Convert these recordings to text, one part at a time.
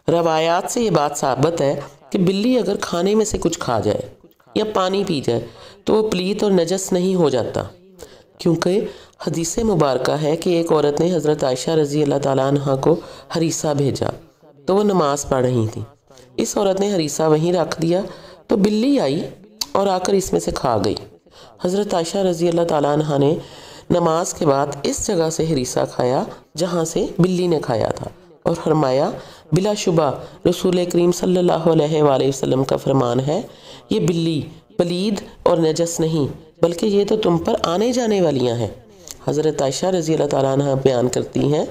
روایات سے یہ بات ثابت ہے کہ بلی اگر کھانے میں سے کچھ کھا جائے یا پانی پی جائے تو وہ پلیت اور نجس نہیں ہو جاتا، کیونکہ حدیث مبارکہ ہے کہ ایک عورت نے حضرت عائشہ رضی اللہ تعالیٰ عنہ کو ہریسہ بھیجا تو وہ نماز پڑھ رہی تھی۔ اس عورت نے ہریسہ وہیں رکھ دیا تو بلی آئی اور آ کر اس میں سے کھا گئی۔ حضرت عائشہ رضی اللہ تعالیٰ عنہ نے نماز کے بعد اس جگہ سے ہریسہ کھایا جہاں سے بلی نے کھایا تھا، اور فرمایا بلا شبہ رسول کریم صلی اللہ علیہ وآلہ وسلم کا فرمان ہے، یہ بلی پلید اور نجس نہیں بلکہ یہ تو تم پر آنے جانے والیاں ہیں۔ حضرت عائشہ رضی اللہ تعالیٰ عنہ بیان کرتی ہیں،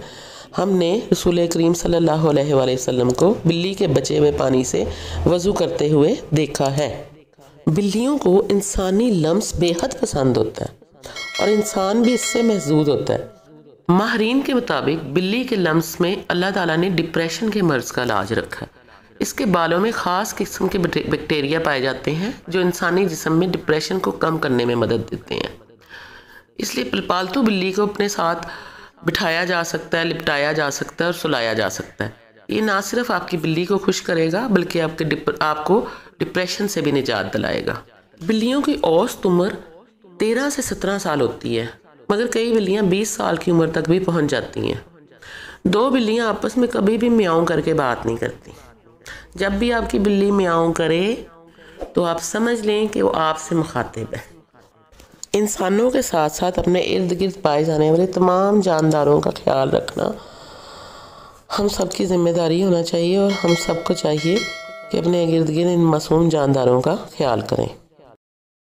ہم نے رسول کریم صلی اللہ علیہ وآلہ وسلم کو بلی کے بچے ہوئے پانی سے وضو کرتے ہوئے دیکھا ہے۔ بلیوں کو انسانی لمس بے حد پسند ہوتا ہے اور انسان بھی اس سے محظوظ ہوتا ہے۔ ماہرین کے مطابق بلی کے لمس میں اللہ تعالیٰ نے ڈپریشن کے مرض کا علاج رکھا ہے۔ اس کے بالوں میں خاص قسم کے بیکٹیریا پائے جاتے ہیں جو انسانی جسم میں ڈپریشن کو کم کرنے میں مدد دیتے ہیں۔ اس لیے پالتو بلی کو اپنے ساتھ بٹھایا جا سکتا ہے، لپٹایا جا سکتا ہے اور سلایا جا سکتا ہے۔ یہ نہ صرف آپ کی بلی کو خوش کرے گا بلکہ آپ کو ڈپریشن سے بھی نجات دلائے گا۔ بلیوں کی اوسط عمر 13 سے 17 سال ہوتی ہے، مگر کئی بلیاں 20 سال کی عمر تک بھی پہنچ جاتی ہیں۔ دو بلیاں آپس میں کبھی بھی میاؤں کر کے بات نہیں کرتی۔ جب بھی آپ کی بلی میاؤں کرے تو آپ سمجھ لیں کہ وہ آپ سے مخاطب ہے۔ انسانوں کے ساتھ ساتھ اپنے ارد گرد پائے جانے والے تمام جانداروں کا خیال رکھنا ہم سب کی ذمہ داری ہونا چاہیے، اور ہم سب کو چاہیے کہ اپنے ارد گرد ان معصوم جانداروں کا خیال کریں۔